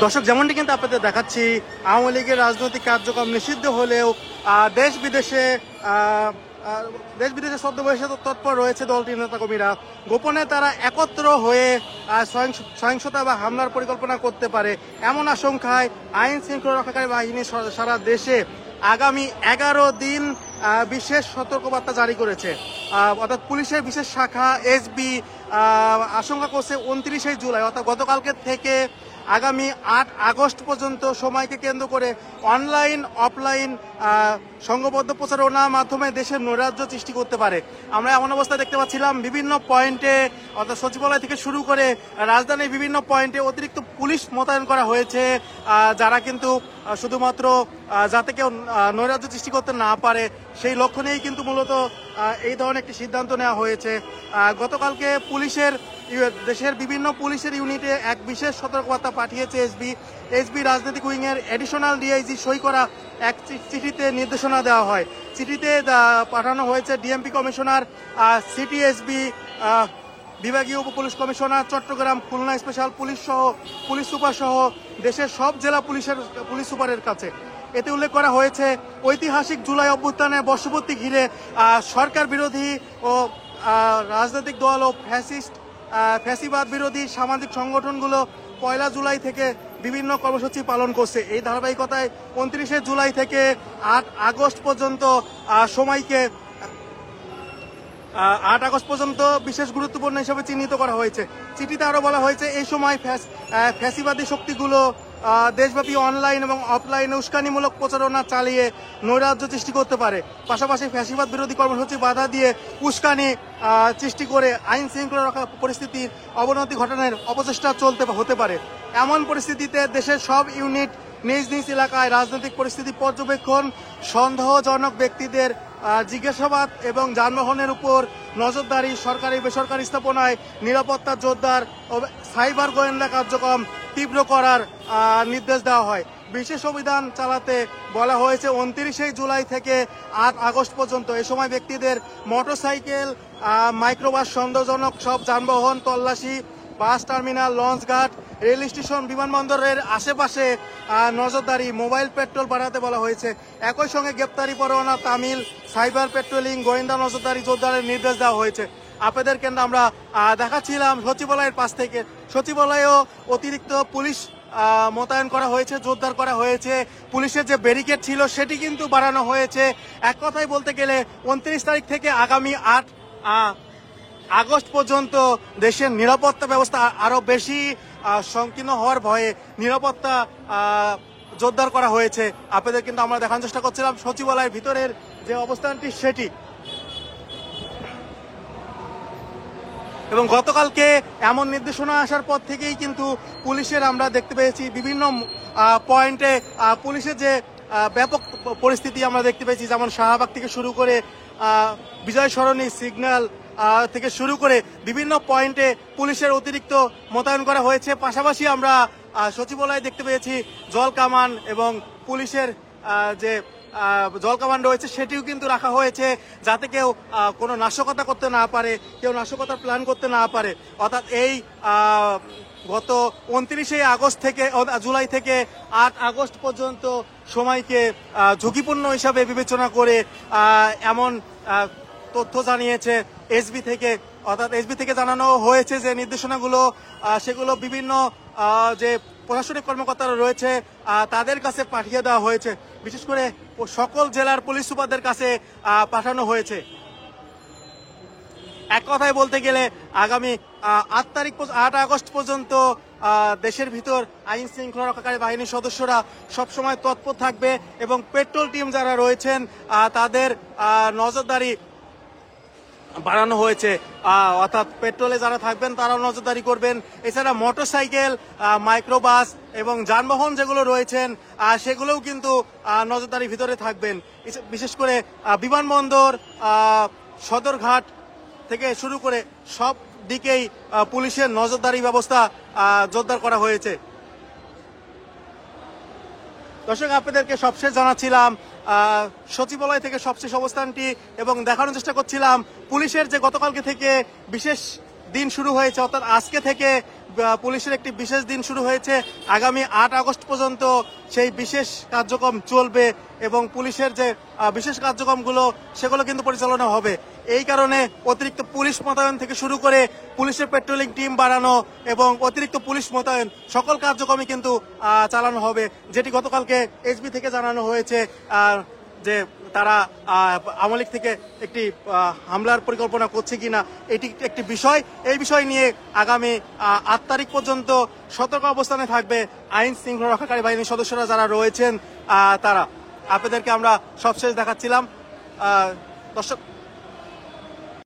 দর্শক, যেমনটি কিন্তু আপনাদের দেখাচ্ছি, আওয়ামী লীগের রাজনৈতিক কার্যক্রম নিষিদ্ধ হলেও দেশ বিদেশে ছদ্মবেশে তৎপর রয়েছে দলটির নেতাকর্মীরা। গোপনে তারা একত্র হয়ে সহিংসতা বা হামলার পরিকল্পনা করতে পারে এমন আশঙ্কায় আইন শৃঙ্খলা রক্ষাকারী বাহিনী সারা দেশে আগামী 11 দিন বিশেষ সতর্কবার্তা জারি করেছে। অর্থাৎ পুলিশের বিশেষ শাখা এসবি আশঙ্কা করছে 29 জুলাই অর্থাৎ গতকালকে থেকে আগামী 8 আগস্ট পর্যন্ত সময়কে কেন্দ্র করে অনলাইন অফলাইন সংঘবদ্ধ প্রচারণার মাধ্যমে দেশের নৈরাজ্য সৃষ্টি করতে পারে। আমরা এমন অবস্থা দেখতে পাচ্ছিলাম বিভিন্ন পয়েন্টে অর্থাৎ সচিবালয় থেকে শুরু করে রাজধানীর বিভিন্ন পয়েন্টে অতিরিক্ত পুলিশ মোতায়েন করা হয়েছে, যারা কিন্তু শুধুমাত্র যাতে কেউ নৈরাজ্য সৃষ্টি করতে না পারে সেই লক্ষ্য নিয়েই কিন্তু মূলত এই ধরনের একটি সিদ্ধান্ত নেওয়া হয়েছে। গতকালকে দেশের বিভিন্ন পুলিশের ইউনিটে এক বিশেষ সতর্কবার্তা পাঠিয়েছে এসবি রাজনৈতিক উইংয়ের অ্যাডিশনাল ডিআইজি সই করা এক চিঠিতে নির্দেশনা দেওয়া হয়। চিঠিতে পাঠানো হয়েছে ডিএমপি কমিশনার, সিটি এসবি, বিভাগীয় উপ police commissioner Chattogram, Khulna special police super সহ দেশের সব জেলা পুলিশ সুপারের কাছে। এতে উল্লেখ করা হয়েছে ঐতিহাসিক জুলাই অভ্যুত্থানের বর্ষপূর্তি ঘিরে সরকার বিরোধী ও রাজনৈতিক দল ও ফ্যাসিবাদ বিরোধী সামাজিক সংগঠনগুলো 1 জুলাই থেকে বিভিন্ন কর্মসূচি পালন করছে। এই ধারাবাহিকতায় 29 জুলাই থেকে 8 আগস্ট পর্যন্ত সময়কে 8 আগস্ট পর্যন্ত বিশেষ গুরুত্বপূর্ণ হিসেবে চিহ্নিত করা হয়েছে। চিঠিতে আরো বলা হয়েছে এই সময় ফ্যাসিবাদী শক্তিগুলো দেশব্যাপী অনলাইন এবং অফলাইনে উস্কানিমূলক প্রচারণা চালিয়ে নৈরাজ্য সৃষ্টি করতে পারে। পাশাপাশি ফ্যাসিবাদ বিরোধী কর্মসূচি বাধা দিয়ে উস্কানি সৃষ্টি করে আইন শৃঙ্খলা রক্ষা পরিস্থিতির অবনতি ঘটানোর অপচেষ্টা হতে পারে। এমন পরিস্থিতিতে দেশের সব ইউনিট নিজ নিজ এলাকায় রাজনৈতিক পরিস্থিতি পর্যবেক্ষণ, সন্দেহজনক ব্যক্তিদের জিজ্ঞাসাবাদ এবং যানবাহনের উপর নজরদারি, সরকারি বেসরকারি স্থাপনায় নিরাপত্তা জোরদার ও সাইবার গোয়েন্দা কার্যক্রম তীব্র করার নির্দেশ দেওয়া হয়। বিশেষ অভিযান চালাতে বলা হয়েছে 29 জুলাই থেকে 8 আগস্ট পর্যন্ত। এ সময় ব্যক্তিদের মোটরসাইকেল, মাইক্রোবাস, সন্দেহজনক সব যানবাহন তল্লাশি, বাস টার্মিনাল, লঞ্চঘাট, রেল স্টেশন, বিমানবন্দরের আশেপাশে নজরদারি, মোবাইল পেট্রোল বাড়াতে বলা হয়েছে। একই সঙ্গে গ্রেপ্তারি পরোয়ানা তামিল, সাইবার পেট্রোলিং, গোয়েন্দা নজরদারি জোরদারের নির্দেশ দেওয়া হয়েছে। আপনাদের কেন্দ্র আমরা দেখাচ্ছিলাম সচিবালয়ের পাশ থেকে। সচিবালয়েও অতিরিক্ত পুলিশ মোতায়েন করা হয়েছে, জোরদার করা হয়েছে। পুলিশের যে ব্যারিকেড ছিল সেটি কিন্তু বাড়ানো হয়েছে। এক কথায় বলতে গেলে 29 তারিখ থেকে আগামী 8 আগস্ট পর্যন্ত দেশের নিরাপত্তা ব্যবস্থা আরো বেশি সংকীর্ণ হওয়ার ভয়ে নিরাপত্তা জোরদার করা হয়েছে। আপনাদের কিন্তু আমরা দেখানোর চেষ্টা করছিলাম সচিবালয়ের ভিতরের যে অবস্থানটি সেটি। এবং গতকালকে এমন নির্দেশনা আসার পর থেকেই কিন্তু পুলিশের আমরা দেখতে পেয়েছি বিভিন্ন পয়েন্টে পুলিশের যে ব্যাপক পরিস্থিতি আমরা দেখতে পেয়েছি, যেমন শাহবাগ থেকে শুরু করে বিজয় সরণি সিগন্যাল থেকে শুরু করে বিভিন্ন পয়েন্টে পুলিশের অতিরিক্ত মোতায়েন করা হয়েছে। পাশাপাশি আমরা সচিবালয়ে দেখতে পেয়েছি জল কামান এবং পুলিশের যে জল কামান রয়েছে সেটিও কিন্তু রাখা হয়েছে, যাতে কেউ কোনো নাশকতা করতে না পারে, কেউ নাশকতার প্ল্যান করতে না পারে। অর্থাৎ এই গত 29 জুলাই থেকে 8 আগস্ট পর্যন্ত সময়কে ঝুঁকিপূর্ণ হিসাবে বিবেচনা করে এমন তথ্য জানিয়েছে এসবি থেকে। অর্থাৎ এসবি থেকে জানানো হয়েছে যে নির্দেশনাগুলো সেগুলো বিভিন্ন যে প্রশাসনিক কর্মকর্তারা রয়েছে তাদের কাছে পাঠিয়ে দেওয়া হয়েছে। বিশেষ করে সকল জেলার পুলিশ সুপারদের কাছে পাঠানো হয়েছে। এক কথায় বলতে গেলে আগামী 8 আগস্ট পর্যন্ত দেশের ভিতর আইন শৃঙ্খলা রক্ষাকারী বাহিনীর সদস্যরা সবসময় তৎপর থাকবে এবং পেট্রোল টিম যারা রয়েছেন তাদের নজরদারি বাড়ানো হয়েছে। অর্থাৎ পেট্রোলে যারা থাকবেন তারাও নজরদারি করবেন। এছাড়া মোটরসাইকেল, মাইক্রোবাস এবং যানবাহন যেগুলো রয়েছেন সেগুলোও কিন্তু নজরদারির ভিতরে থাকবেন। বিশেষ করে বিমানবন্দর, সদরঘাট থেকে শুরু করে সব দিকেই পুলিশের নজরদারি ব্যবস্থা জোরদার করা হয়েছে। দর্শক, আপনাদেরকে সবশেষ জানাচ্ছিলাম সচিবালয় থেকে সবশেষ অবস্থানটি এবং দেখানোর চেষ্টা করছিলাম পুলিশের যে গতকালকে থেকে বিশেষ দিন শুরু হয়েছে, অর্থাৎ আজকে থেকে পুলিশের একটি বিশেষ দিন শুরু হয়েছে। আগামী 8 আগস্ট পর্যন্ত সেই বিশেষ কার্যক্রম চলবে এবং পুলিশের যে বিশেষ কার্যক্রমগুলো সেগুলো কিন্তু পরিচালনা হবে। এই কারণে অতিরিক্ত পুলিশ মোতায়েন থেকে শুরু করে পুলিশের পেট্রোলিং টিম বাড়ানো এবং অতিরিক্ত পুলিশ মোতায়েন সকল কার্যক্রমই কিন্তু চালানো হবে, যেটি গতকালকে এসবি থেকে জানানো হয়েছে যে তারা আওয়ামী লীগ থেকে একটি হামলার পরিকল্পনা করছে কিনা এটি একটি বিষয়। এই বিষয় নিয়ে আগামী 8 তারিখ পর্যন্ত সতর্ক অবস্থানে থাকবে আইন শৃঙ্খলা রক্ষাকারী বাহিনীর সদস্যরা যারা রয়েছেন তারা। আপনাদেরকে আমরা সবশেষ দেখাচ্ছিলাম দর্শক।